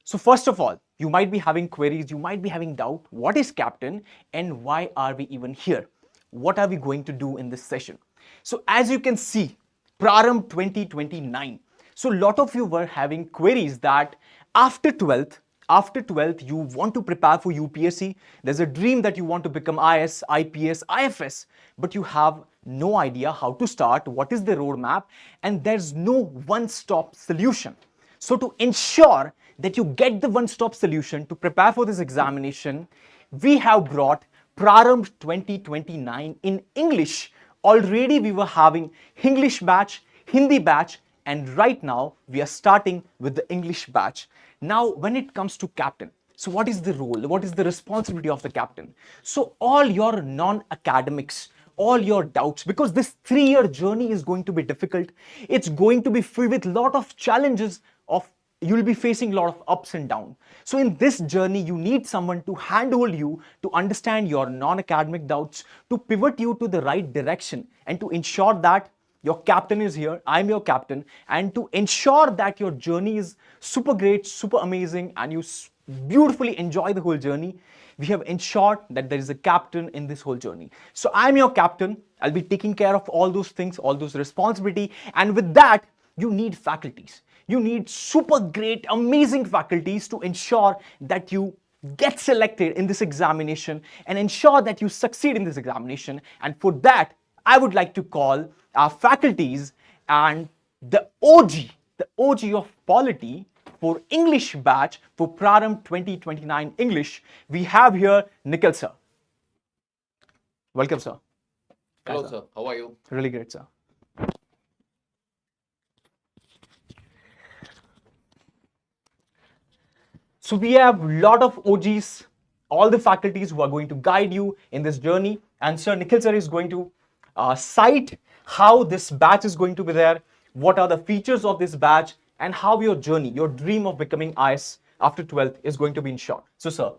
So first of all, you might be having queries, you might be having doubt, what is Captain and why are we even here? What are we going to do in this session? So as you can see, Prarambh 2029. So a lot of you were having queries that after 12th, you want to prepare for UPSC. There's a dream that you want to become IS, IPS, IFS, but you have no idea how to start, what is the roadmap, and there's no one-stop solution. So to ensure that you get the one-stop solution to prepare for this examination, we have brought Prarambh 2029 in English. Already we were having English batch, Hindi batch, and right now we are starting with the English batch. Now, when it comes to captain, so what is the role? What is the responsibility of the captain? So all your non-academics, all your doubts, because this 3-year journey is going to be difficult. It's going to be filled with a lot of challenges of you'll be facing a lot of ups and downs. So in this journey, you need someone to handhold you to understand your non-academic doubts, to pivot you to the right direction, and to ensure that your captain is here, I'm your captain, and to ensure that your journey is super great, super amazing, and you beautifully enjoy the whole journey, we have ensured that there is a captain in this whole journey. So I'm your captain. I'll be taking care of all those things, all those responsibility, and with that, you need faculties. You need super great, amazing faculties to ensure that you get selected in this examination and ensure that you succeed in this examination. And for that, I would like to call our faculties and the OG of polity for English batch for Prarambh 2029 English. We have here Nikhil sir. Welcome, sir. Hello, sir. How are you? Really great, sir. So we have a lot of OGs, all the faculties who are going to guide you in this journey. And Sir Nikhil sir is going to cite how this batch is going to be there, what are the features of this batch, and how your journey, your dream of becoming IS after 12th is going to be in short. So, sir.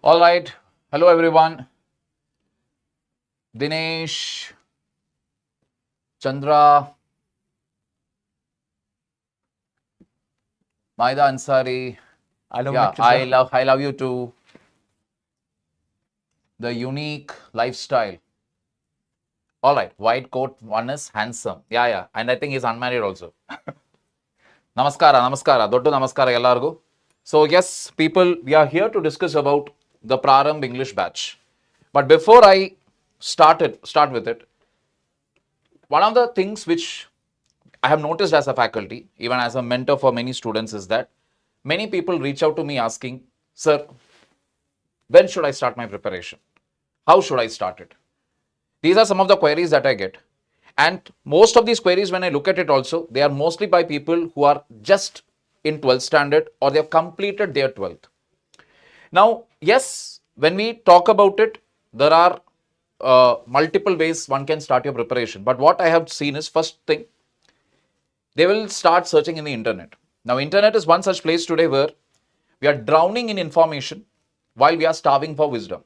All right. Hello, everyone. Dinesh, Chandra, Maida Ansari. I love you too. The unique lifestyle. All right. White coat one is handsome. Yeah. And I think he's unmarried also. Namaskara. Dottu namaskara ellargu. So yes, people, we are here to discuss about the Prarambh English batch. But before I start with it, one of the things which I have noticed as a faculty, even as a mentor for many students, is that many people reach out to me asking, sir, when should I start my preparation? How should I start it? These are some of the queries that I get. And most of these queries, when I look at it also, they are mostly by people who are just in 12th standard or they have completed their 12th. Now, yes, when we talk about it, there are multiple ways one can start your preparation. But what I have seen is, first thing, they will start searching in the internet. Now, internet is one such place today where we are drowning in information while we are starving for wisdom.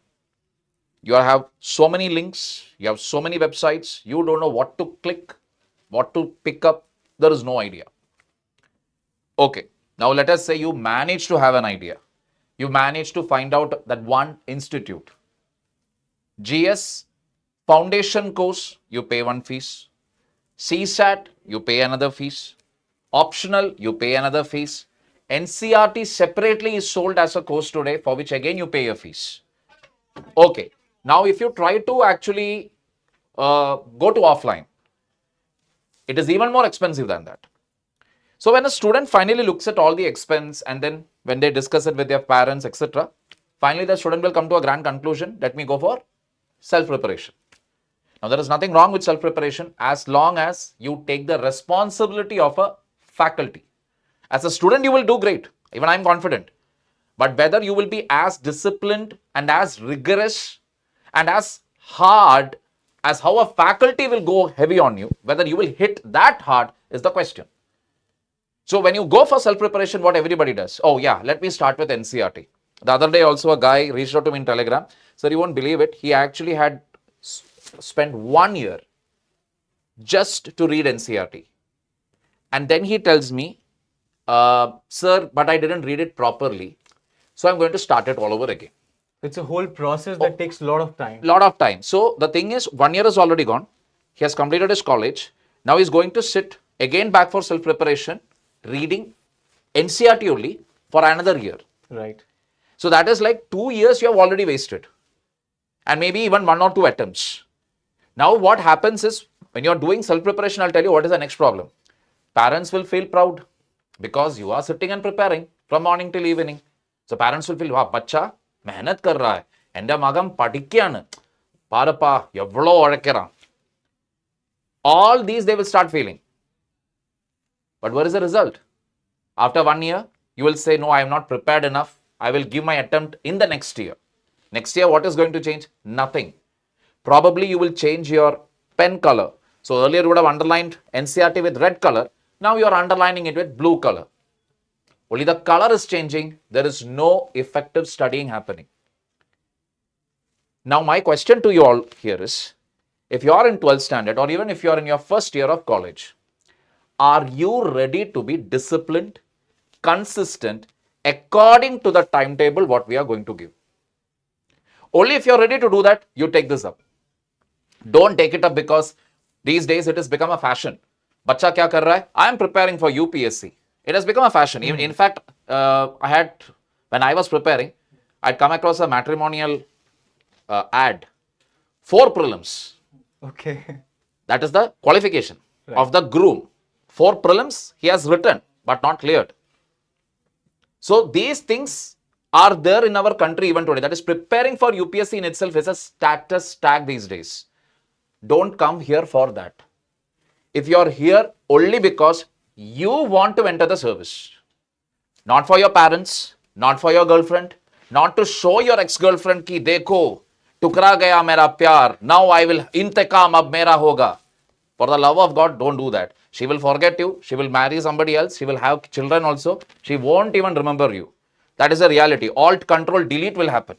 You have so many links, you have so many websites, you don't know what to click, what to pick up, there is no idea. Okay, now let us say you manage to have an idea. You manage to find out that one institute. GS, foundation course, you pay one fees. CSAT, you pay another fees. Optional, you pay another fees. NCRT separately is sold as a course today, for which again you pay a fees. Okay. Now, if you try to actually go to offline, it is even more expensive than that. So, when a student finally looks at all the expense and then when they discuss it with their parents, etc., finally the student will come to a grand conclusion, let me go for self-preparation. Now, there is nothing wrong with self-preparation as long as you take the responsibility of a faculty. As a student, you will do great. Even I am confident. But whether you will be as disciplined and as rigorous and as hard as how a faculty will go heavy on you, whether you will hit that hard is the question. So when you go for self-preparation, what everybody does, oh yeah, let me start with NCRT. The other day also a guy reached out to me in Telegram. Sir, you won't believe it. He actually had spent 1 year just to read NCRT. And then he tells me, sir, but I didn't read it properly. So I'm going to start it all over again. It's a whole process that takes a lot of time. Lot of time. So the thing is, 1 year is already gone. He has completed his college. Now he's going to sit again back for self-preparation, reading NCRT only for another year. Right. So that is like 2 years you have already wasted. And maybe even 1 or 2 attempts. Now what happens is, when you're doing self-preparation, I'll tell you what is the next problem. Parents will feel proud because you are sitting and preparing from morning till evening. So parents will feel, wow, bacha mehnat kar raha hai. Ende magam padikkyanu. Parappa, evlo olakkiran. All these they will start feeling. But what is the result? After 1 year, you will say, no, I am not prepared enough. I will give my attempt in the next year. Next year, what is going to change? Nothing. Probably you will change your pen color. So earlier you would have underlined NCRT with red color. Now you are underlining it with blue color. Only the color is changing. There is no effective studying happening. Now my question to you all here is, if you are in 12th standard or even if you are in your first year of college, are you ready to be disciplined, consistent, according to the timetable what we are going to give? Only if you are ready to do that, you take this up. Don't take it up because these days it has become a fashion. Bacha kya kar raha hai? I am preparing for UPSC. It has become a fashion. In fact, when I was preparing, I'd come across a matrimonial ad. 4 prelims. Okay. That is the qualification of the groom. 4 prelims he has written but not cleared. So these things are there in our country even today. That is, preparing for UPSC in itself is a status tag these days. Don't come here for that. If you are here only because you want to enter the service, not for your parents, not for your girlfriend, not to show your ex-girlfriend ki dekho, tukra gaya mera pyar, now I will intikam ab mera hoga. For the love of God, don't do that. She will forget you. She will marry somebody else. She will have children also. She won't even remember you. That is the reality. Alt, control, delete will happen.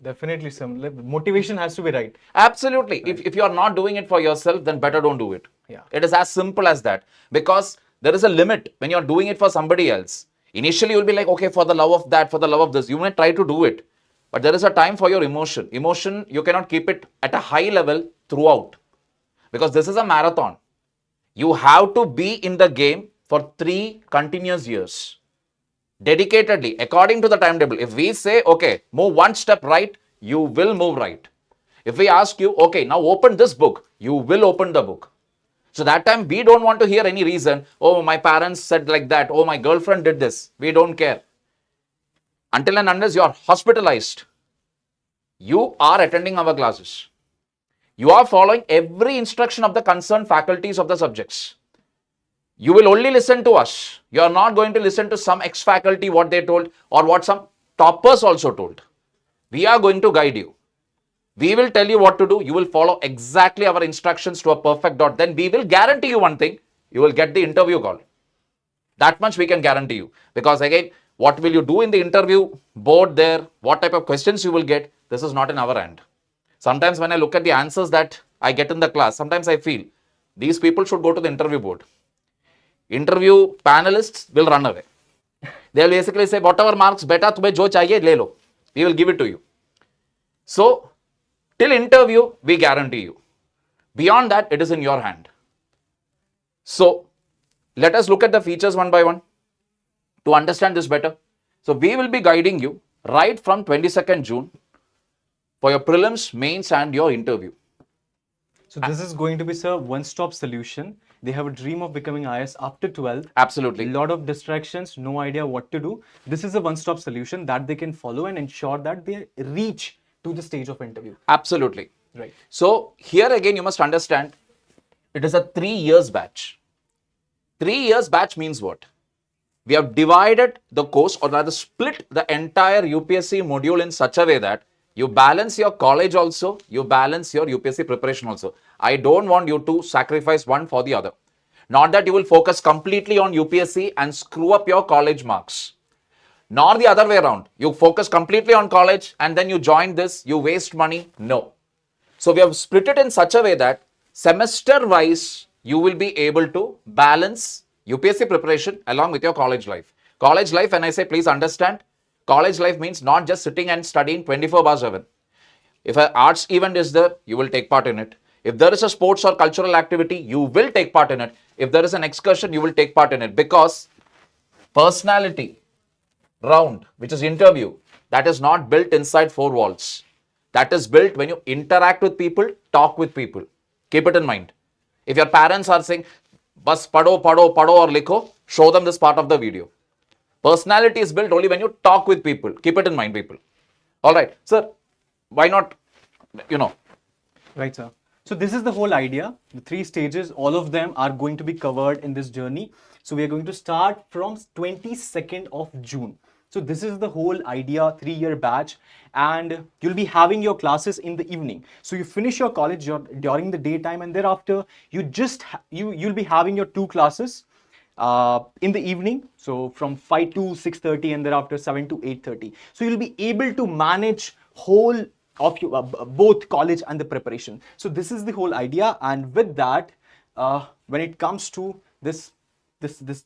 Definitely, some motivation has to be right. Absolutely. Right. If you are not doing it for yourself, then better don't do it. Yeah. It is as simple as that. Because there is a limit when you are doing it for somebody else. Initially, you will be like, okay, for the love of that, for the love of this, you may try to do it. But there is a time for your emotion. Emotion, you cannot keep it at a high level throughout. Because this is a marathon. You have to be in the game for 3 continuous years. Dedicatedly, according to the timetable. If we say, okay, move 1 step right, you will move right. If we ask you, okay, now open this book, you will open the book. So that time, we don't want to hear any reason. Oh, my parents said like that. Oh, my girlfriend did this. We don't care. Until and unless you are hospitalized, you are attending our classes. You are following every instruction of the concerned faculties of the subjects. You will only listen to us. You are not going to listen to some ex-faculty, what they told, or what some toppers also told. We are going to guide you. We will tell you what to do. You will follow exactly our instructions to a perfect dot. Then we will guarantee you one thing. You will get the interview call. That much we can guarantee you. Because again, what will you do in the interview board there? What type of questions you will get? This is not in our hand. Sometimes when I look at the answers that I get in the class, sometimes I feel these people should go to the interview board. Interview panelists will run away. They will basically say, whatever marks, beta, tumhe jo chahiye, le lo. We will give it to you. So, till interview, we guarantee you. Beyond that, it is in your hand. So, let us look at the features one by one to understand this better. So, we will be guiding you right from 22nd June for your prelims, mains and your interview. So this is going to be, sir, one-stop solution. They have a dream of becoming IS after 12th. Absolutely. A lot of distractions, no idea what to do. This is a one-stop solution that they can follow and ensure that they reach to the stage of interview. Absolutely. Right. So here again, you must understand, it is a 3 years batch. 3 years batch means what? We have divided the course, or rather split the entire UPSC module in such a way that you balance your college also, you balance your UPSC preparation also. I don't want you to sacrifice one for the other. Not that you will focus completely on UPSC and screw up your college marks. Nor the other way around. You focus completely on college and then you join this, you waste money. No. So we have split it in such a way that semester wise, you will be able to balance UPSC preparation along with your college life. College life, when I say please understand, college life means not just sitting and studying 24/7. If an arts event is there, you will take part in it. If there is a sports or cultural activity, you will take part in it. If there is an excursion, you will take part in it, because personality round, which is interview, that is not built inside four walls. That is built when you interact with people, talk with people. Keep it in mind. If your parents are saying, bas pado or likho, show them this part of the video. Personality is built only when you talk with people. Keep it in mind, people. All right, sir, why not, Right, sir. So this is the whole idea. The 3 stages, all of them are going to be covered in this journey. So we are going to start from 22nd of June. So this is the whole idea, 3-year batch, and you'll be having your classes in the evening. So you finish your college during the daytime, and thereafter you'll be having your 2 classes in the evening, so from 5 to 6:30, and thereafter 7 to 8:30. So you'll be able to manage whole of your both college and the preparation. So this is the whole idea. And with that, when it comes to this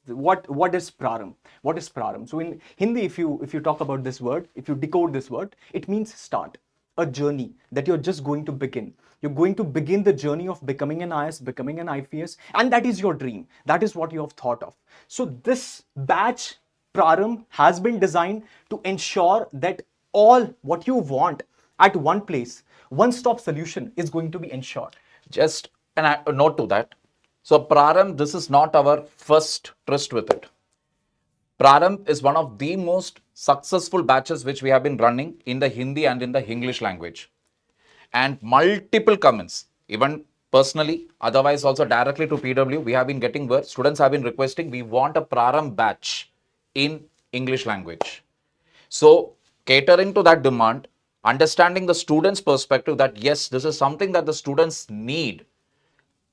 what is Prarambh? What is Prarambh? So in Hindi, if you talk about this word, if you decode this word, it means start, a journey that you're just going to begin. You're going to begin the journey of becoming an IS, becoming an IPS, and that is your dream. That is what you have thought of. So this batch, Prarambh, has been designed to ensure that all what you want at one place, one-stop solution is going to be ensured. just a note to that. So, Prarambh, this is not our first tryst with it. Prarambh is one of the most successful batches which we have been running in the Hindi and in the English language. And multiple comments, even personally, otherwise also directly to PW, we have been getting where students have been requesting, we want a Prarambh batch in English language. So, catering to that demand, understanding the students' perspective that yes, this is something that the students need,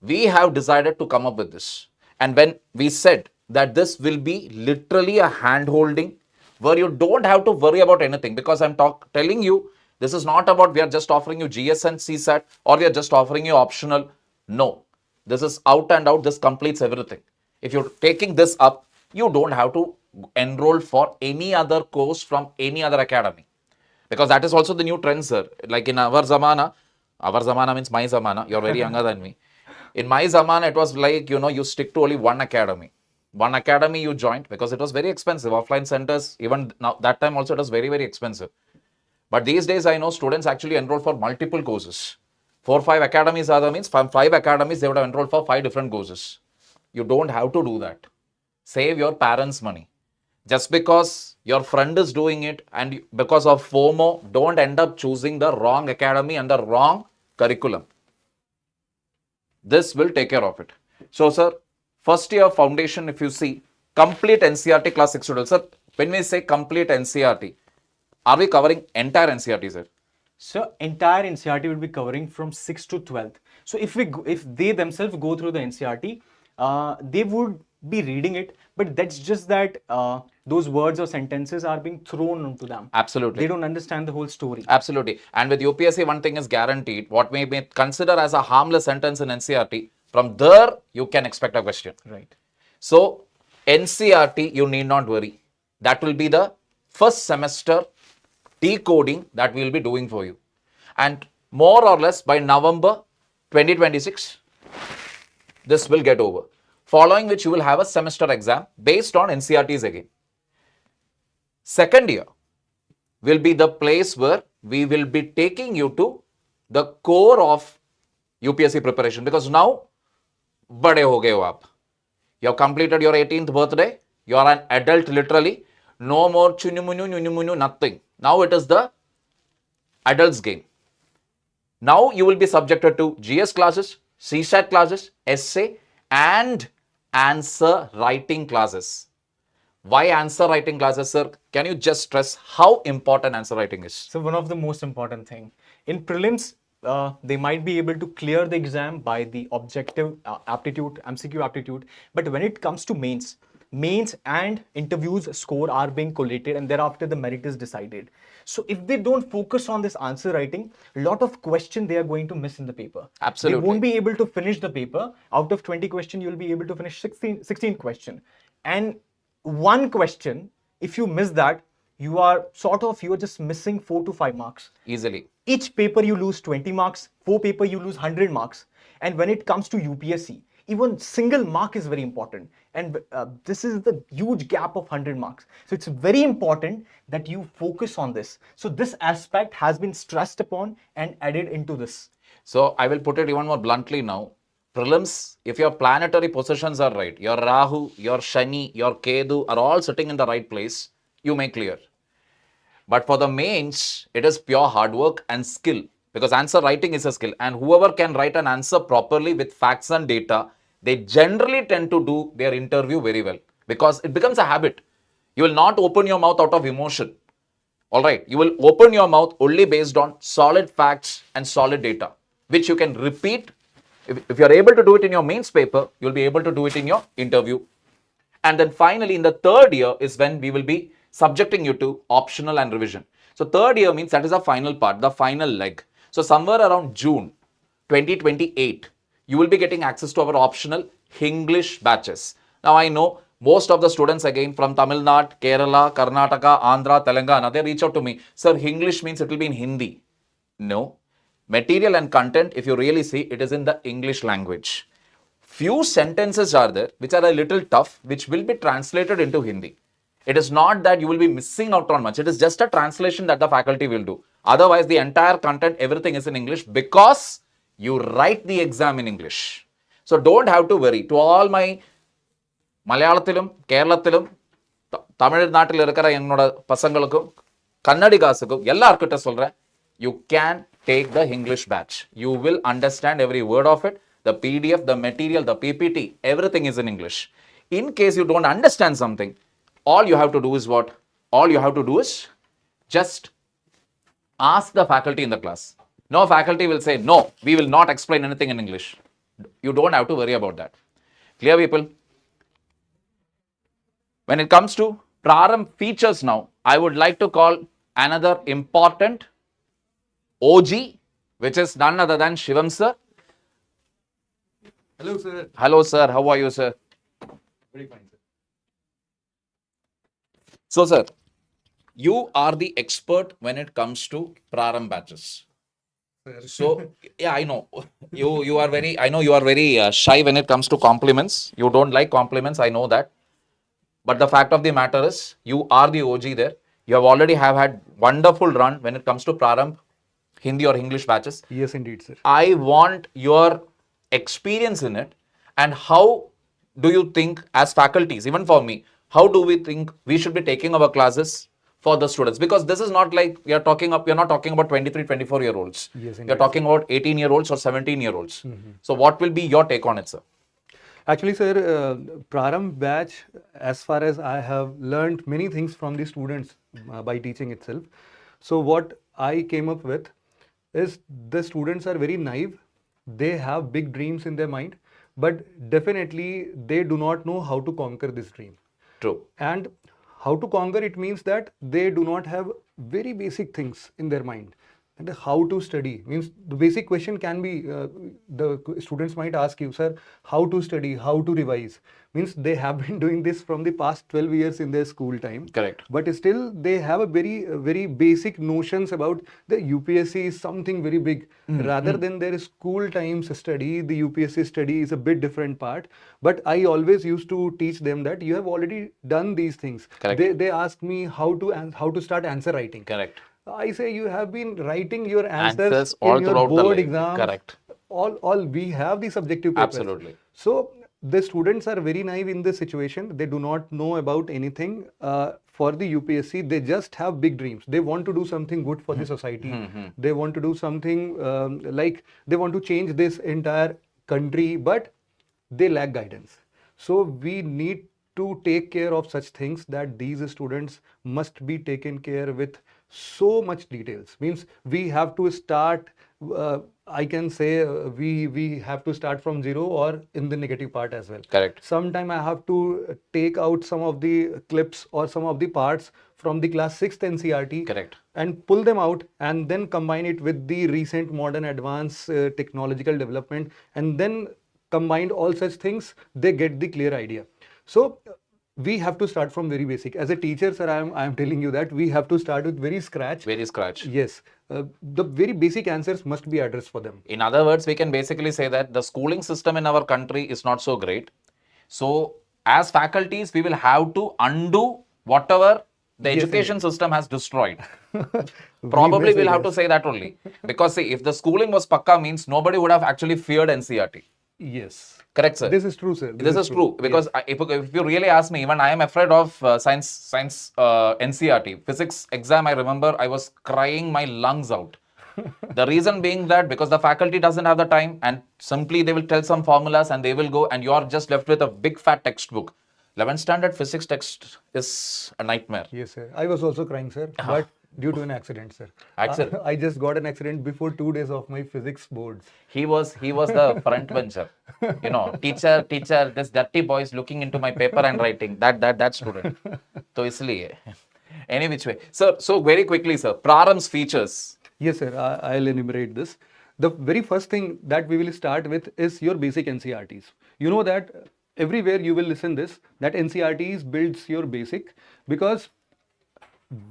we have decided to come up with this. And when we said that this will be literally a hand holding where you don't have to worry about anything, because I'm telling you, this is not about we are just offering you GS and CSAT or we are just offering you optional. No, this is out and out. This completes everything. If you're taking this up, you don't have to enroll for any other course from any other academy, because that is also the new trend, sir. Like in our zamana means my zamana, you're very younger than me. In my zamana, it was like, you stick to only one academy. One academy you joined because it was very expensive. Offline centers, even now, that time also it was very, very expensive. But these days, I know students actually enroll for multiple courses. 4-5 academies are means from 5 academies, they would have enrolled for 5 different courses. You don't have to do that. Save your parents' money. Just because your friend is doing it and because of FOMO, don't end up choosing the wrong academy and the wrong curriculum. This will take care of it. So, sir, first year foundation, if you see, complete NCERT class 6 students. Sir, when we say complete NCERT, are we covering entire NCERT, sir? So entire NCERT will be covering from 6th to 12th. So if they themselves go through the NCERT, they would be reading it, but that's just that those words or sentences are being thrown onto them. Absolutely. They don't understand the whole story. Absolutely. And with UPSC, one thing is guaranteed. What we may consider as a harmless sentence in NCERT, from there, you can expect a question. Right. So, NCERT, you need not worry. That will be the first semester decoding that we will be doing for you. And more or less by November 2026, this will get over. Following which you will have a semester exam based on NCERTs again. Second year will be the place where we will be taking you to the core of UPSC preparation, because now bade ho gaye ho aap. You have completed your 18th birthday. You are an adult literally. No more chunumunu, nothing. Now it is the adult's game. Now you will be subjected to GS classes, CSAT classes, essay and answer writing classes. Why answer writing classes, sir? Can you just stress how important answer writing is? So one of the most important thing in prelims, they might be able to clear the exam by the objective aptitude, MCQ aptitude. But when it comes to mains, mains and interviews score are being collated, and thereafter the merit is decided. So if they don't focus on this answer writing, a lot of question they are going to miss in the paper. Absolutely. They won't be able to finish the paper. Out of 20 question, you'll be able to finish 16 question. And one question, if you miss that, you're just missing 4 to 5 marks. Easily. Each paper you lose 20 marks, 4 paper you lose 100 marks. And when it comes to UPSC, even single mark is very important. And this is the huge gap of 100 marks. So it's very important that you focus on this. So this aspect has been stressed upon and added into this. So I will put it even more bluntly now. Prelims, if your planetary positions are right, your Rahu, your Shani, your Kedu are all sitting in the right place, you may clear. But for the mains, it is pure hard work and skill, because answer writing is a skill. And whoever can write an answer properly with facts and data, they generally tend to do their interview very well, because it becomes a habit. You will not open your mouth out of emotion. All right. You will open your mouth only based on solid facts and solid data, which you can repeat. If you are able to do it in your mains paper, you'll be able to do it in your interview. And then finally, in the third year is when we will be subjecting you to optional and revision. So third year means that is the final part, the final leg. So somewhere around June 2028, you will be getting access to our optional English batches. Now I know most of the students again from Tamil Nadu, Kerala, Karnataka, Andhra, Telangana, they reach out to me, sir, English means it will be in Hindi. No. Material and content, if you really see, it is in the English language. Few sentences are there which are a little tough, which will be translated into Hindi. It is not that you will be missing out on much. It is just a translation that the faculty will do. Otherwise, the entire content, everything is in English, because you write the exam in English. So don't have to worry. To all my மலையாளத்திலும் கேரளத்திலும் தமிழ்நாட்டில் இருக்கிற என்னோட பசங்களுக்கும் கன்னடிகாசுக்கும் எல்லார்கிட்ட சொல்றேன், you can take the English batch. You will understand every word of it. The PDF, the material, the PPT, everything is in English. In case you don't understand something, all you have to do is what? All you have to do is just ask the faculty in the class. No faculty will say, no, we will not explain anything in English. You don't have to worry about that. Clear, people? When it comes to Prarambh features now, I would like to call another important OG, which is none other than Shivam sir. Hello, sir. Hello, sir. How are you, sir? Very fine, sir. So, sir, you are the expert when it comes to Prarambh batches. Sir. So, yeah, I know. You are very, I know you are very shy when it comes to compliments. You don't like compliments, I know that. But the fact of the matter is, you are the OG there. You have already had wonderful run when it comes to Prarambh, Hindi or English batches. Yes, indeed, sir. I want your experience in it, and how do you think as faculties, even for me, how do we think we should be taking our classes for the students? Because this is not like we are not talking about 23, 24-year-olds. Yes, We are indeed, talking about 18-year-olds or 17-year-olds. So what will be your take on it, sir? Actually, sir, Prarambh batch, as far as I have learned many things from the students by teaching itself. So what I came up with is the students are very naive. They have big dreams in their mind, but definitely they do not know how to conquer this dream. True. And how to conquer it means that they do not have very basic things in their mind. And how to study means the basic question can be the students might ask you, sir, how to study, how to revise. Means they have been doing this from the past 12 years in their school time. Correct. But still they have a very basic notions about the UPSC is something very big. Rather than their school times study, the UPSC study is a bit different part. But I always used to teach them that you have already done these things. Correct. They ask me how to start answer writing. Correct. I say you have been writing your answers all in your throughout the board life. exams. Correct. All we have the subjective papers. Absolutely. So the students are very naive in this situation. They do not know about anything for the UPSC. They just have big dreams. They want to do something good for the society. They want to do something like they want to change this entire country, but they lack guidance. So we need to take care of such things that these students must be taken care with so much details. Means we have to start, I can say we have to start from zero, or in the negative part as well. Correct. Sometime I have to take out some of the clips or some of the parts from the class 6th NCRT. Correct. And pull them out and then combine it with the recent modern advanced technological development, and then combined all such things, they get the clear idea. So we have to start from very basic. As a teacher, sir, I am telling you that we have to start with very scratch. Very scratch. Yes, the very basic answers must be addressed for them. In other words, we can basically say that the schooling system in our country is not so great. So, as faculties, we will have to undo whatever the Yes, education system has destroyed. We Probably may say we'll have to yes. say that only. Because see, if the schooling was pakka, means nobody would have actually feared NCRT. Yes. Correct, sir? This is true, sir. This is true. Because if you really ask me, even I am afraid of science NCRT. Physics exam, I remember I was crying my lungs out. The reason being that because the faculty doesn't have the time, and simply they will tell some formulas and they will go, and you are just left with a big fat textbook. 11th standard physics text is a nightmare. Yes, sir. I was also crying, sir, but due to an accident, sir. Accident? I just got an accident before 2 days of my physics boards. He was the front bencher. You know, teacher, this dirty boy is looking into my paper and writing. That student. So isliye. Any which way. Sir, so very quickly, sir, Prarambh's features. Yes, sir. I'll enumerate this. The very first thing that we will start with is your basic NCRTs. You know that everywhere you will listen this, that NCRTs builds your basic, because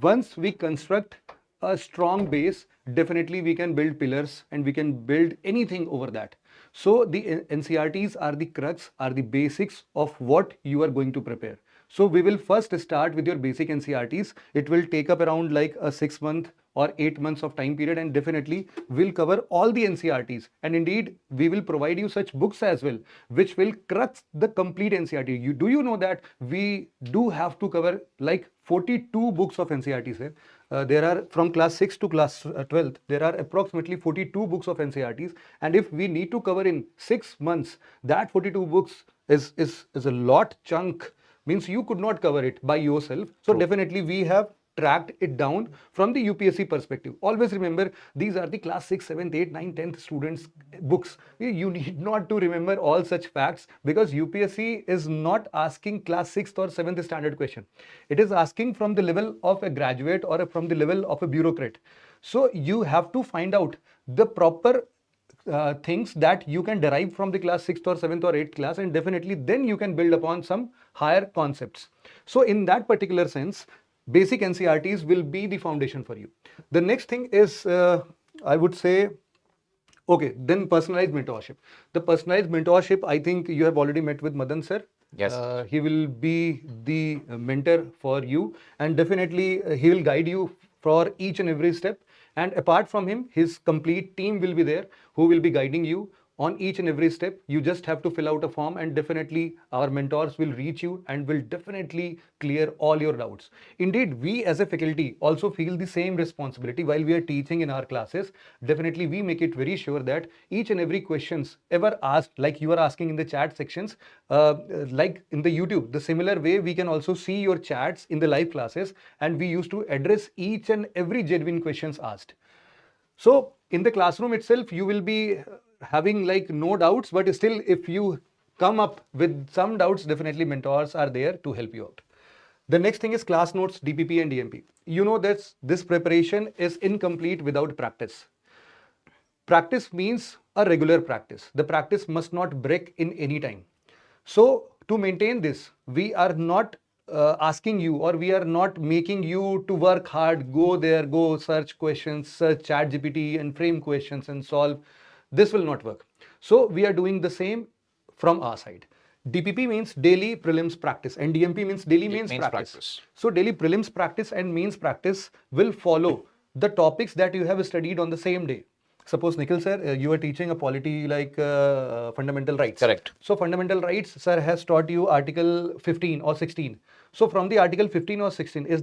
once we construct a strong base, definitely we can build pillars and we can build anything over that. So the NCRTs are the crux, are the basics of what you are going to prepare. So we will first start with your basic NCRTs. It will take up around like a 6 month or 8 months of time period, and definitely we'll cover all the NCRTs. And indeed, we will provide you such books as well, which will crux the complete NCRT. Do you know that we do have to cover like 42 books of NCRTs here? There are from class 6 to class 12th, there are approximately 42 books of NCRTs. And if we need to cover in 6 months, that 42 books is a lot chunk. Means you could not cover it by yourself. So definitely we have tracked it down from the UPSC perspective. Always remember, these are the class 6, 7th, 8th, 9th, 10th students books. You need not to remember all such facts, because UPSC is not asking class 6th or 7th standard question. It is asking from the level of a graduate or from the level of a bureaucrat. So you have to find out the proper things that you can derive from the class 6th or 7th or 8th class, and definitely then you can build upon some higher concepts. So in that particular sense, basic NCRTs will be the foundation for you. The next thing is, I would say, okay, then personalized mentorship. The personalized mentorship, I think you have already met with Madan sir. Yes. He will be the mentor for you, and definitely he will guide you for each and every step. And apart from him, his complete team will be there who will be guiding you on each and every step. You just have to fill out a form, and definitely our mentors will reach you and will definitely clear all your doubts. Indeed, we as a faculty also feel the same responsibility while we are teaching in our classes. Definitely we make it very sure that each and every questions ever asked, like you are asking in the chat sections, like in the YouTube, the similar way we can also see your chats in the live classes, and we used to address each and every genuine questions asked. So in the classroom itself, you will be having like no doubts, but still if you come up with some doubts, definitely mentors are there to help you out. The next thing is class notes, DPP and DMP. You know that this preparation is incomplete without practice. Practice means a regular practice. The practice must not break in any time. So to maintain this, we are not asking you, or we are not making you to work hard, go there, go search questions, search chat GPT and frame questions and solve. This will not work. So we are doing the same from our side. DPP means daily prelims practice, and DMP means daily mains practice. So daily prelims practice and mains practice will follow the topics that you have studied on the same day. Suppose Nikhil sir, you are teaching a polity like fundamental rights. Correct. So fundamental rights, sir has taught you article 15 or 16. So from the article 15 or 16, if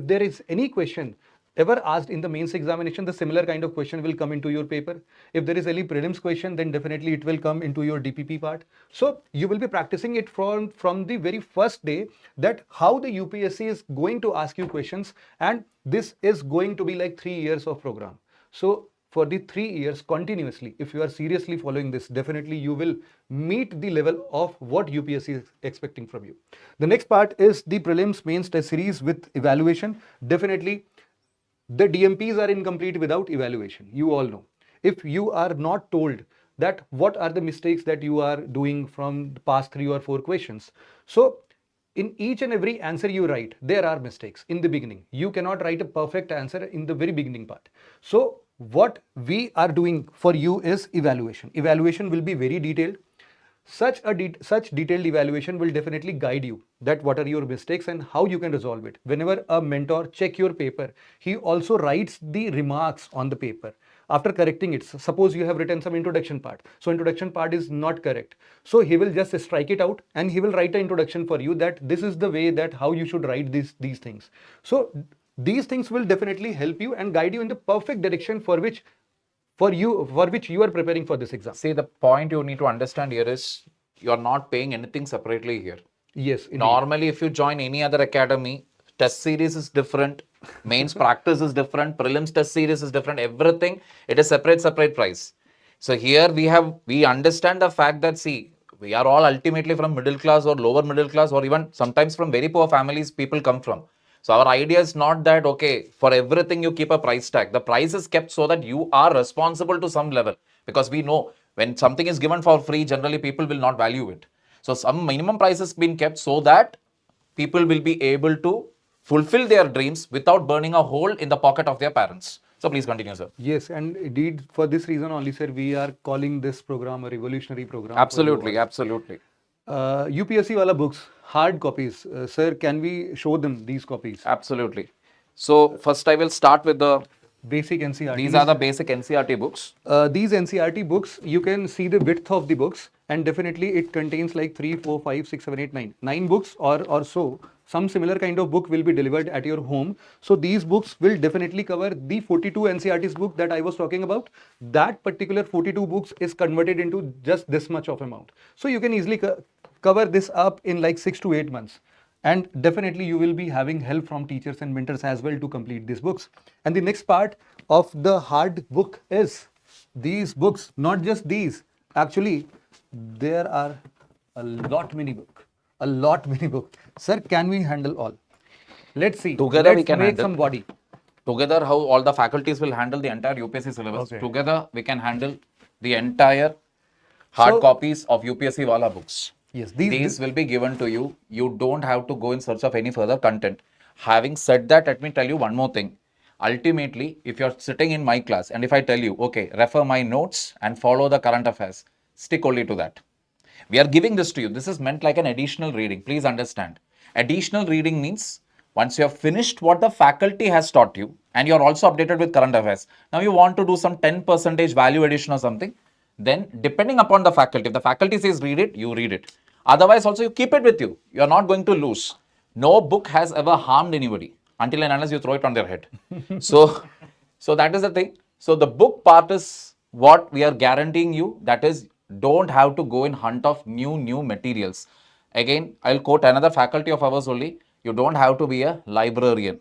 there is any question ever asked in the mains examination, the similar kind of question will come into your paper. If there is any prelims question, then definitely it will come into your DPP part. So you will be practicing it from the very first day, that how the UPSC is going to ask you questions, and this is going to be like 3 years of program. So for the 3 years continuously, if you are seriously following this, definitely you will meet the level of what UPSC is expecting from you. The next part is the prelims mains test series with evaluation. Definitely the DMPs are incomplete without evaluation. You all know. If you are not told that what are the mistakes that you are doing from the past 3 or 4 questions, so in each and every answer you write, there are mistakes in the beginning. You cannot write a perfect answer in the very beginning part. So what we are doing for you is evaluation. Evaluation will be very detailed. Such detailed evaluation will definitely guide you that what are your mistakes and how you can resolve it. Whenever a mentor check your paper, he also writes the remarks on the paper after correcting it. Suppose you have written some introduction part, so introduction part is not correct, so he will just strike it out and he will write an introduction for you that this is the way that how you should write these things. So these things will definitely help you and guide you in the perfect direction for which you are preparing for this exam. See, the point you need to understand here is you are not paying anything separately here. Yes, indeed. Normally, if you join any other academy, test series is different, mains practice is different, prelims test series is different, everything, it is separate price. So here we understand the fact that, see, we are all ultimately from middle class or lower middle class, or even sometimes from very poor families people come from. So our idea is not that, okay, for everything you keep a price tag. The price is kept so that you are responsible to some level, because we know when something is given for free, generally people will not value it. So some minimum price has been kept so that people will be able to fulfill their dreams without burning a hole in the pocket of their parents. So please continue, sir. Yes, and indeed for this reason only, sir, we are calling this program a revolutionary program. Absolutely, absolutely. UPSC wala books, hard copies. Sir, can we show them these copies? Absolutely. So first I will start with the Basic NCRT. These are the basic NCRT books. These NCRT books, you can see the width of the books, and definitely it contains like 3, 4, 5, 6, 7, 8, 9. 9 books or so. Some similar kind of book will be delivered at your home. So these books will definitely cover the 42 NCRT's book that I was talking about. That particular 42 books is converted into just this much of amount. So you can easily cover this up in like 6 to 8 months. And definitely you will be having help from teachers and mentors as well to complete these books. And the next part of the hard book is these books, not just these. Actually, there are a lot many book. Sir, can we handle all? Let's see. Together Let's we can make handle. some body. Together, how all the faculties will handle the entire UPSC syllabus. Okay. Together, we can handle the entire hard copies of UPSC Wala books. Yes, These will be given to you. You don't have to go in search of any further content. Having said that, let me tell you one more thing. Ultimately, if you're sitting in my class and if I tell you, okay, refer my notes and follow the current affairs, stick only to that. We are giving this to you. This is meant like an additional reading. Please understand. Additional reading means once you have finished what the faculty has taught you and you're also updated with current affairs. Now you want to do some 10% value addition or something. Then depending upon the faculty, if the faculty says read it, you read it. Otherwise also you keep it with you. You're not going to lose. No book has ever harmed anybody until and unless you throw it on their head. So that is the thing. So the book part is what we are guaranteeing you. That is, don't have to go in hunt of new materials. Again, I'll quote another faculty of ours only. You don't have to be a librarian.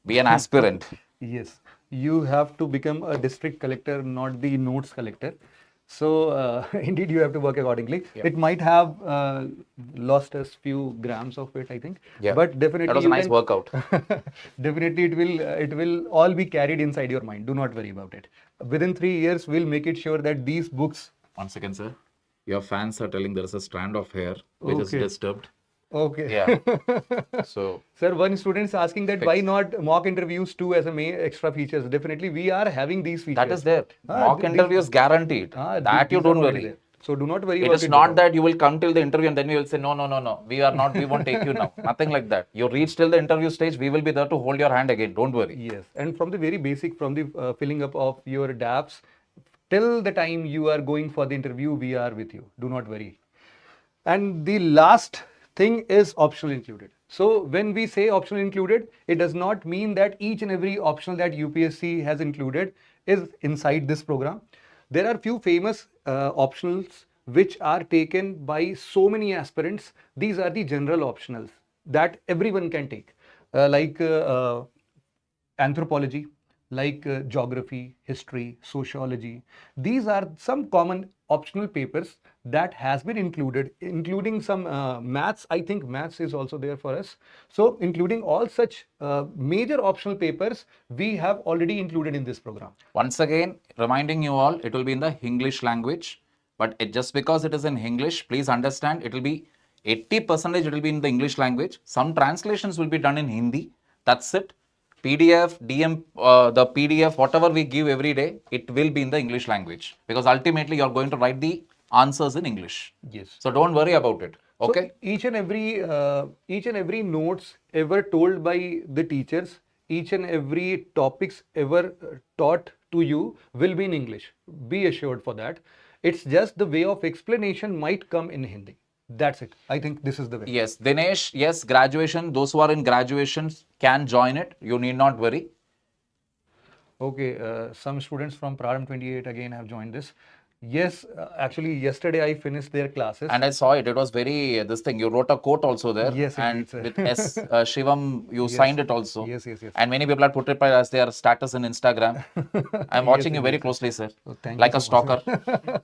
Be an aspirant. Yes, you have to become a district collector, not the notes collector. So indeed, you have to work accordingly. Yeah. It might have lost us few grams of weight, I think. Yeah. But definitely That was a nice workout. Definitely, it will all be carried inside your mind. Do not worry about it. Within 3 years, we'll make it sure that these books. 1 second, sir. Your fans are telling there is a strand of hair which is Okay. disturbed. Okay. Yeah. So Sir, one student is asking that why not mock interviews too as a main extra features. Definitely, we are having these features. that is there. Ah, Mock interview is guaranteed. That you these are don't already worry. there. So do not worry It about is it. not that you will come till the interview and then we will say, no. We won't take you now. Nothing like that. You reach till the interview stage, we will be there to hold your hand again. Don't worry. Yes, and from the very basic, from the filling up of your DAPs, till the time you are going for the interview, we are with you. Do not worry. And the last thing is optional included. So when we say optional included, it does not mean that each and every optional that UPSC has included is inside this program. There are few famous optionals which are taken by so many aspirants. These are the general optionals that everyone can take, like anthropology, like geography, history, sociology. These are some common optional papers that has been included, including some maths. I think maths is also there for us. So including all such major optional papers, we have already included in this program. Once again, reminding you all, it will be in the English language. But just because it is in English, please understand, it will be 80% it will be in the English language. Some translations will be done in Hindi. That's it. PDF, DM, the PDF, whatever we give every day, it will be in the English language. Because ultimately, you're going to write the answers in English. Yes. So don't worry about it. Okay? So each and every notes ever told by the teachers, each and every topics ever taught to you will be in English. Be assured for that. It's just the way of explanation might come in Hindi. That's it. I think this is the way. Yes, Dinesh, yes, graduation. Those who are in graduations can join it. You need not worry. Okay, some students from Prarambh 28 again have joined this. Yes, actually yesterday I finished their classes. And I saw it. It was very, this thing, you wrote a quote also there. Yes, and indeed, sir. with S, Shivam, you signed it also. Yes, yes, yes. And many people had put it as their status in Instagram. I'm watching you very closely, sir. Thank Like you a so much, stalker.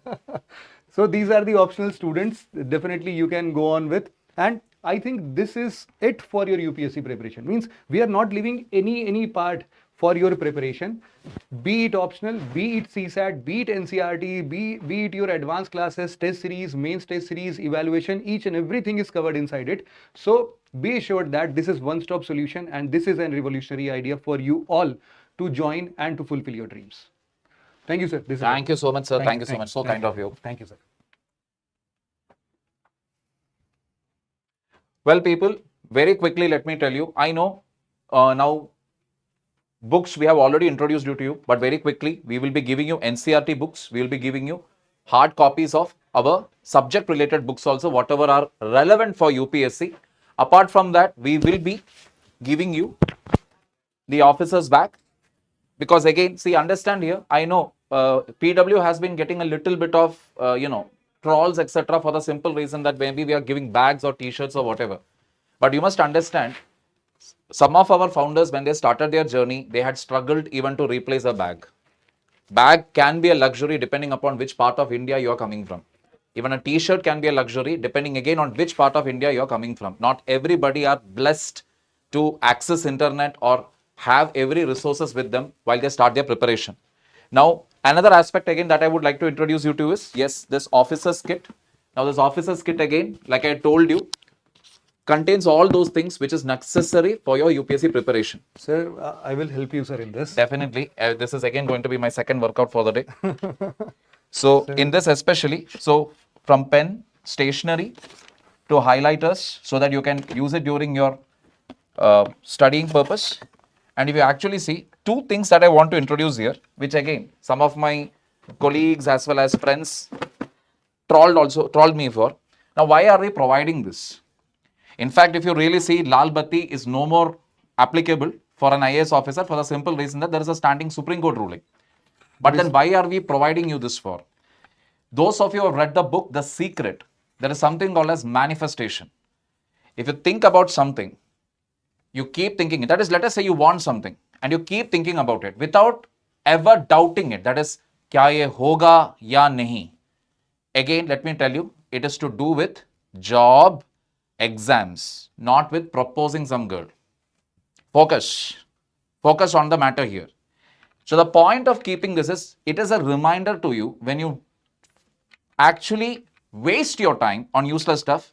So these are the optional students. Definitely you can go on with. And I think this is it for your UPSC preparation. Means we are not leaving any part for your preparation. Be it optional, be it CSAT, be it NCRT, be it your advanced classes, test series, mains test series, evaluation, each and everything is covered inside it. So be assured that this is one-stop solution and this is a revolutionary idea for you all to join and to fulfill your dreams. Thank you, sir. This is Thank you so much, sir. Thank you so thank much. So kind of you. Thank you, sir. Well, people, very quickly, let me tell you, I know now books we have already introduced you to you, but very quickly, we will be giving you NCRT books. We will be giving you hard copies of our subject related books also, whatever are relevant for UPSC. Apart from that, we will be giving you the officers back. Because again, see, understand here, I know PW has been getting a little bit of, trolls, etc. for the simple reason that maybe we are giving bags or t-shirts or whatever. But you must understand, some of our founders, when they started their journey, they had struggled even to replace a bag. Bag can be a luxury depending upon which part of India you are coming from. Even a t-shirt can be a luxury depending again on which part of India you are coming from. Not everybody are blessed to access internet or have every resources with them while they start their preparation. Now, another aspect again that I would like to introduce you to is, yes, this officer's kit. Now, this officer's kit again, like I told you, contains all those things which is necessary for your UPSC preparation. Sir, I will help you, sir, in this. Definitely. This is again going to be my second workout for the day. So, in this especially, so from pen, stationery to highlighters so that you can use it during your studying purpose. And if you actually see, two things that I want to introduce here, which again, some of my colleagues as well as friends trolled me for. Now, why are we providing this? In fact, if you really see, Lal Batti is no more applicable for an IAS officer for the simple reason that there is a standing Supreme Court ruling. But then why are we providing you this for? Those of you who have read the book, The Secret, there is something called as manifestation. If you think about something, you keep thinking it. That is, let us say you want something and you keep thinking about it without ever doubting it. That is, kya ye hoga ya nahi? Again, let me tell you, it is to do with job, exams, not with proposing some girl. Focus on the matter here. So the point of keeping this is, it is a reminder to you when you actually waste your time on useless stuff.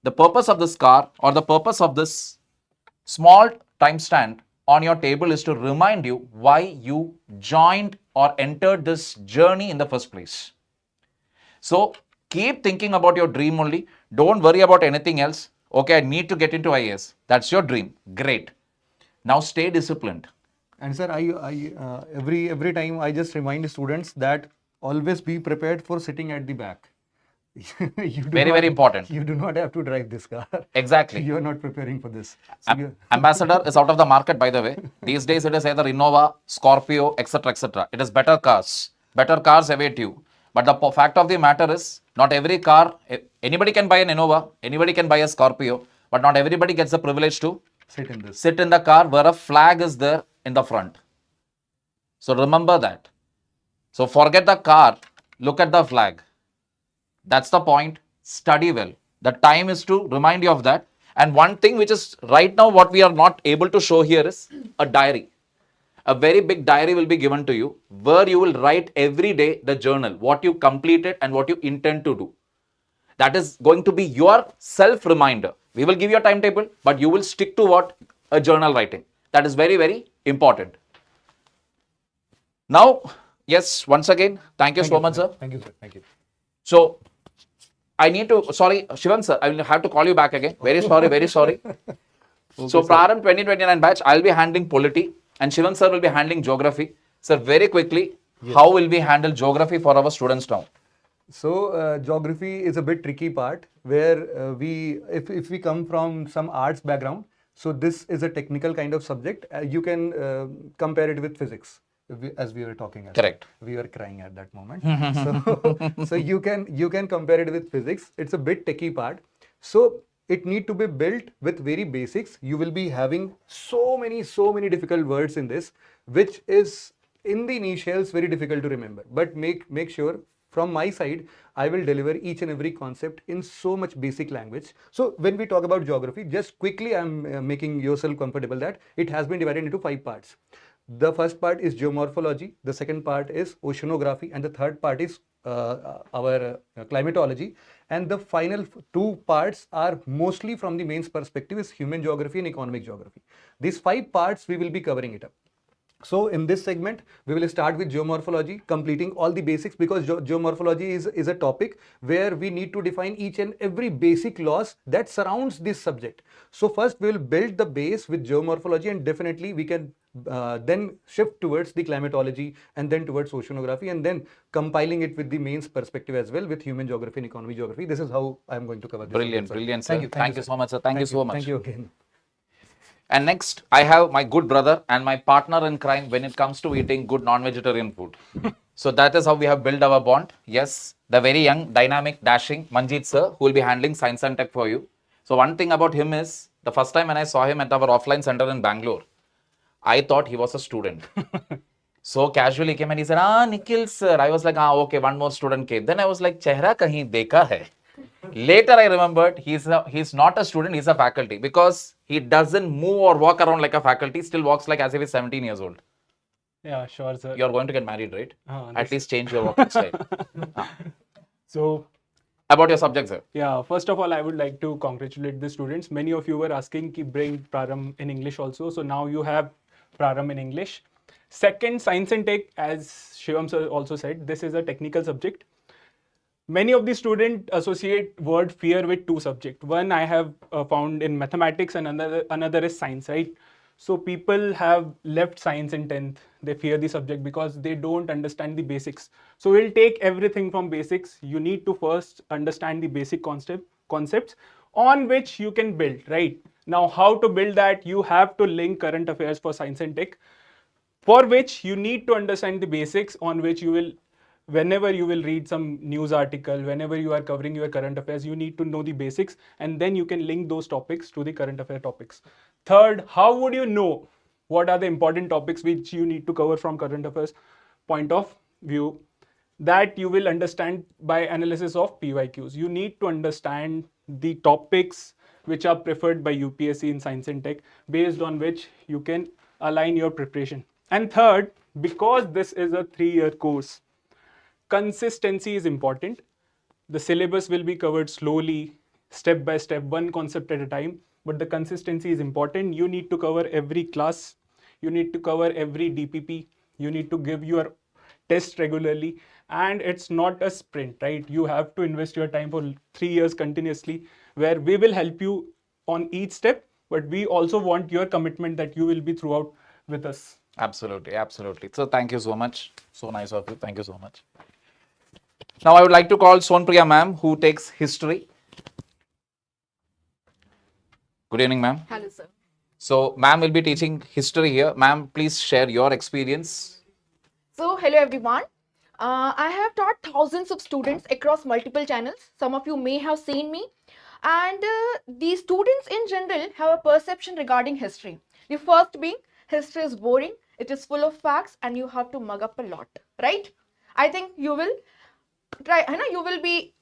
The purpose of this car or the purpose of this small time stand on your table is to remind you why you joined or entered this journey in the first place. So keep thinking about your dream only. Don't worry about anything else. Okay, I need to get into IAS. That's your dream. Great. Now stay disciplined. And sir, every time I just remind students that always be prepared for sitting at the back. You do Very, not- very important. You do not have to drive this car. Exactly. You are not preparing for this. So you- Ambassador is out of the market, by the way. These days, it is either Innova, Scorpio, etc., etc. It is better cars. Better cars await you. But the fact of the matter is, not every car, anybody can buy an Innova, anybody can buy a Scorpio, but not everybody gets the privilege to sit in the car where a flag is there in the front. So remember that. So forget the car, look at the flag. That's the point. Study well. The time is to remind you of that. And one thing which is right now what we are not able to show here is a diary. A very big diary will be given to you where you will write every day the journal, what you completed and what you intend to do. That is going to be your self reminder. We will give you a timetable, but you will stick to what? A journal writing. That is very, very important. Now, yes, once again, thank you so much, sir. Thank you, sir. Thank you. So, I need to, sorry, Shivan sir, I will have to call you back again. Very sorry, very sorry. So, Prarambh 2029 batch, I'll be handling polity and Shivan sir will be handling geography. Sir, very quickly, how will we handle geography for our students now? So geography is a bit tricky part where if we come from some arts background, so this is a technical kind of subject. You can compare it with physics, as we were talking. Correct. We were crying at that moment. So you can compare it with physics. It's a bit techy part. So it need to be built with very basics. You will be having so many difficult words in this, which is in the initials very difficult to remember. But make sure from my side, I will deliver each and every concept in so much basic language. So when we talk about geography, just quickly I'm making yourself comfortable that it has been divided into 5 parts. The first part is geomorphology, the second part is oceanography, and the third part is our climatology. And the final 2 parts are mostly from the mains perspective is human geography and economic geography. These 5 parts we will be covering it up. So in this segment, we will start with geomorphology, completing all the basics because geomorphology is a topic where we need to define each and every basic laws that surrounds this subject. So first we will build the base with geomorphology and definitely we can then shift towards the climatology and then towards oceanography and then compiling it with the mains perspective as well with human geography and economic geography. This is how I am going to cover this. Brilliant, brilliant, sir. Thank you so much, sir. Thank you so much. Thank you again. And next, I have my good brother and my partner in crime when it comes to eating good non-vegetarian food. So that is how we have built our bond. Yes, the very young, dynamic, dashing Manjeet sir, who will be handling science and tech for you. So one thing about him is, the first time when I saw him at our offline center in Bangalore, I thought he was a student. So casually came and he said, Nikhil sir. I was like, okay, one more student came. Then I was like, chehra kahin dekha hai. Later I remembered he's not a student, he's a faculty because he doesn't move or walk around like a faculty, still walks like as if he's 17 years old. Yeah, sure, sir. You're going to get married, right? At This- least change your walking style. So, About your subject, sir. yeah, first of all, I would like to congratulate the students. Many of you were asking to bring Prarambh in English also. So now you have Prarambh in English. Second, science and tech, as Shivam sir also said, this is a technical subject. Many of the students associate word fear with 2 subjects. One I have found in mathematics and another is science, right? So people have left science in 10th. They fear the subject because they don't understand the basics. So we'll take everything from basics. You need to first understand the basic concepts on which you can build, right? Now, how to build that? You have to link current affairs for science and tech, for which you need to understand the basics on which you will, whenever you will read some news article, whenever you are covering your current affairs, you need to know the basics and then you can link those topics to the current affair topics. Third, how would you know what are the important topics which you need to cover from current affairs point of view? That you will understand by analysis of PYQs. You need to understand the topics which are preferred by UPSC in science and tech, based on which you can align your preparation. And third, because this is a 3-year course, consistency is important. The syllabus will be covered slowly, step by step, one concept at a time, but the consistency is important. You need to cover every class, you need to cover every DPP, you need to give your test regularly, and it's not a sprint, right? You have to invest your time for 3 years continuously, where we will help you on each step, but we also want your commitment that you will be throughout with us. Absolutely, absolutely. So thank you so much. So nice of you. Thank you so much. Now I would like to call Sonpriya ma'am, who takes history. Good evening, ma'am. Hello, sir. So, ma'am will be teaching history here. Ma'am, please share your experience. So, hello everyone. I have taught thousands of students across multiple channels. Some of you may have seen me. And the students in general have a perception regarding history. The first being, history is boring, it is full of facts, and you have to mug up a lot, right? I think you will try, you will be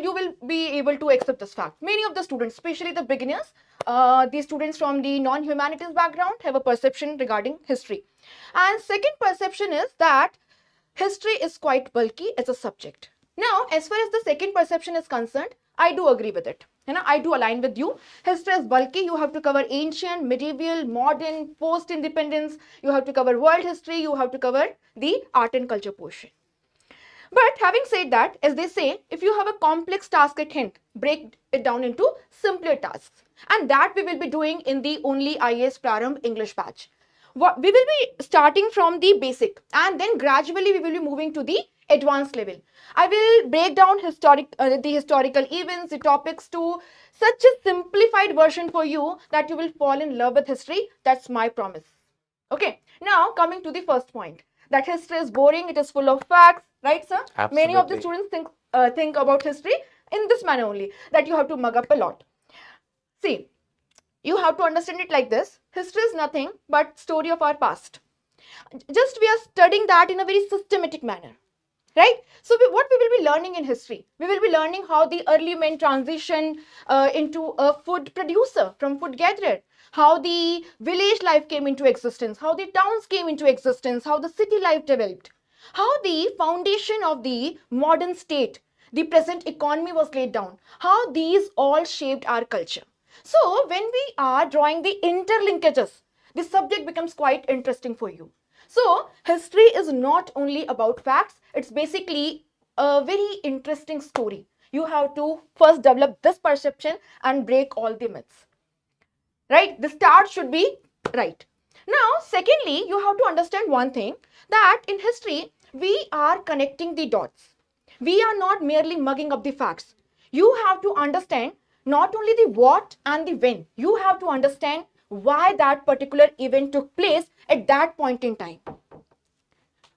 you will be able to accept this fact. Many of the students, especially the beginners, the students from the non-humanities background, have a perception regarding history. And second perception is that history is quite bulky as a subject. Now, as far as the second perception is concerned, I do agree with it. I do align with you. History is bulky. You have to cover ancient, medieval, modern, post-independence. You have to cover world history. You have to cover the art and culture portion. But having said that, as they say, if you have a complex task at hand, break it down into simpler tasks. And that we will be doing in the only IAS Prarambh English batch. We will be starting from the basic and then gradually we will be moving to the advanced level. I will break down the historical events, the topics to such a simplified version for you that you will fall in love with history. That's my promise. Okay, now coming to the first point, that history is boring, it is full of facts, right, sir? Absolutely. Many of the students think about history in this manner only, that you have to mug up a lot. See, you have to understand it like this. History is nothing but story of our past. Just we are studying that in a very systematic manner, right? So what we will be learning in history? We will be learning how the early men transitioned into a food producer from food gatherer, how the village life came into existence, how the towns came into existence, how the city life developed, how the foundation of the modern state, the present economy was laid down, how these all shaped our culture. So when we are drawing the interlinkages, the subject becomes quite interesting for you. So history is not only about facts, it's basically a very interesting story. You have to first develop this perception and break all the myths. Right? The start should be right. Now, secondly, you have to understand one thing, that in history, we are connecting the dots. We are not merely mugging up the facts. You have to understand not only the what and the when, you have to understand why that particular event took place at that point in time.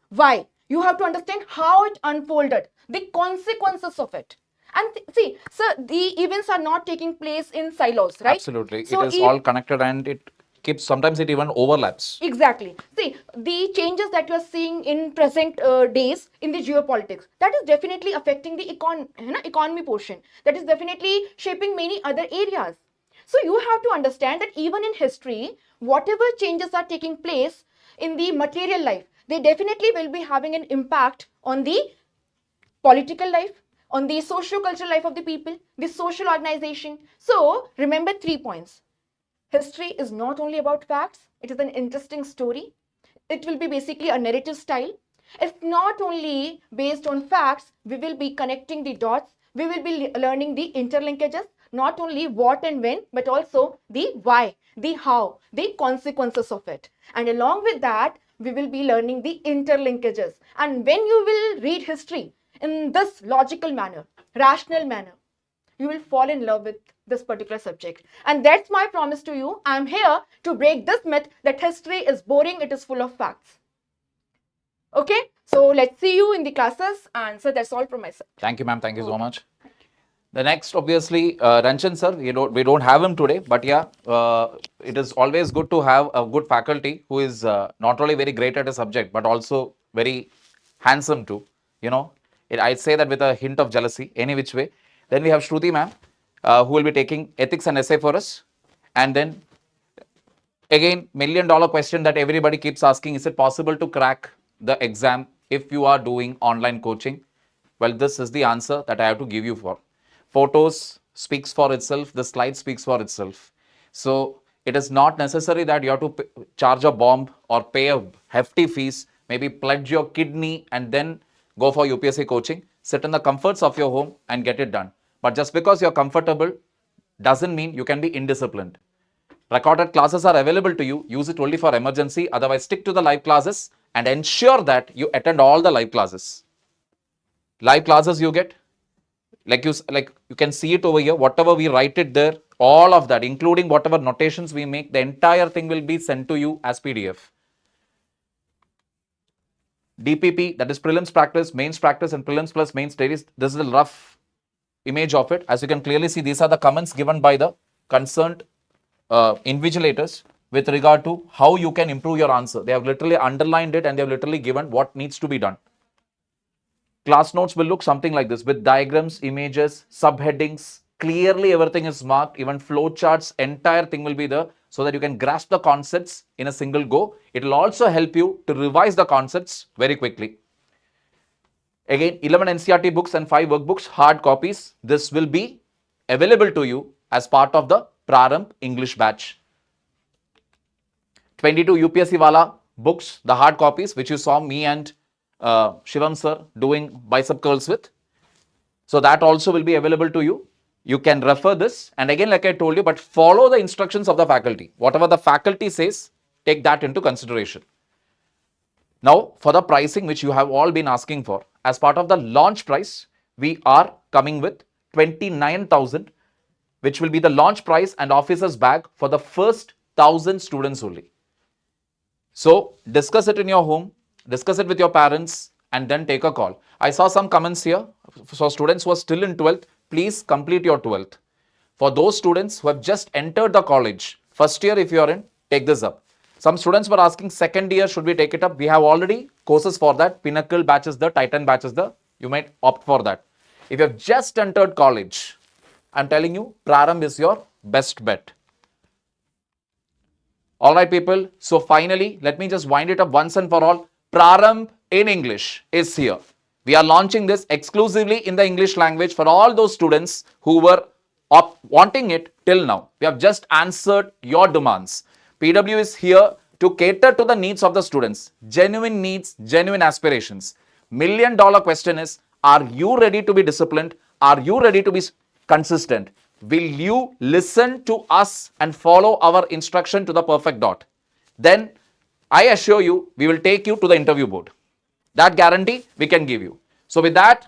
Why? You have to understand how it unfolded, the consequences of it. And see, sir, the events are not taking place in silos, right? Absolutely. So it is all connected and it keeps, sometimes it even overlaps. Exactly. See, the changes that you are seeing in present days in the geopolitics, that is definitely affecting the economy portion. That is definitely shaping many other areas. So you have to understand that even in history, whatever changes are taking place in the material life, they definitely will be having an impact on the political life, on the socio-cultural life of the people, the social organization. So remember 3 points. History is not only about facts, it is an interesting story. It will be basically a narrative style. It's not only based on facts, we will be connecting the dots, we will be learning the interlinkages, not only what and when, but also the why, the how, the consequences of it. And along with that, we will be learning the interlinkages. And when you will read history in this logical manner, rational manner, you will fall in love with this particular subject. And that's my promise to you. I'm here to break this myth that history is boring, it is full of facts. Okay, so let's see you in the classes. And so that's all from my side. Thank you, ma'am. Thank you so much. The next, obviously, Ranchan sir, we don't have him today, but yeah, it is always good to have a good faculty who is not only very great at a subject, but also very handsome too. I'd say that with a hint of jealousy, any which way. Then we have Shruti ma'am, who will be taking ethics and essay for us. And then, again, $1 million question that everybody keeps asking, is it possible to crack the exam if you are doing online coaching? Well, this is the answer that I have to give you for. Photos speaks for itself, the slide speaks for itself. So it is not necessary that you have to charge a bomb or pay a hefty fees, maybe pledge your kidney and then go for UPSC coaching. Sit in the comforts of your home and get it done. But just because you're comfortable doesn't mean you can be indisciplined. Recorded classes are available to you. Use it only for emergency. Otherwise, stick to the live classes and ensure that you attend all the live classes. live classes you get. Like you can see it over here. Whatever we write it there, all of that, including whatever notations we make, the entire thing will be sent to you as PDF. DPP, that is prelims practice, mains practice, and prelims plus mains studies. This is a rough image of it. As you can clearly see, these are the comments given by the concerned invigilators with regard to how you can improve your answer. They have literally underlined it and they have literally given what needs to be done. Class notes will look something like this with diagrams, images, subheadings. Clearly everything is marked, even flow charts, entire thing will be there so that you can grasp the concepts in a single go. It will also help you to revise the concepts very quickly. Again, 11 NCERT books and 5 workbooks, hard copies. This will be available to you as part of the Prarambh English batch. 22 UPSC Wala books, the hard copies, which you saw me and Shivam sir doing bicep curls with. So that also will be available to you. You can refer this. And again, like I told you, but follow the instructions of the faculty. Whatever the faculty says, take that into consideration. Now, for the pricing, which you have all been asking for, as part of the launch price, we are coming with 29,000, which will be the launch price and officer's bag for the first 1,000 students only. So, discuss it in your home, discuss it with your parents, and then take a call. I saw some comments here. For students who are still in 12th, please complete your 12th. For those students who have just entered the college, first year if you are in, take this up. Some students were asking second year, should we take it up? We have already courses for that. Pinnacle batch is the, Titan batch is the, you might opt for that. If you have just entered college, I'm telling you, Prarambh is your best bet. All right, people. So finally, let me just wind it up once and for all. Prarambh in English is here. We are launching this exclusively in the English language for all those students who were wanting it till now. We have just answered your demands. PW is here to cater to the needs of the students. Genuine needs, genuine aspirations. $1 million question is, are you ready to be disciplined? Are you ready to be consistent? Will you listen to us and follow our instruction to the perfect dot? Then I assure you, we will take you to the interview board. That guarantee we can give you. So with that,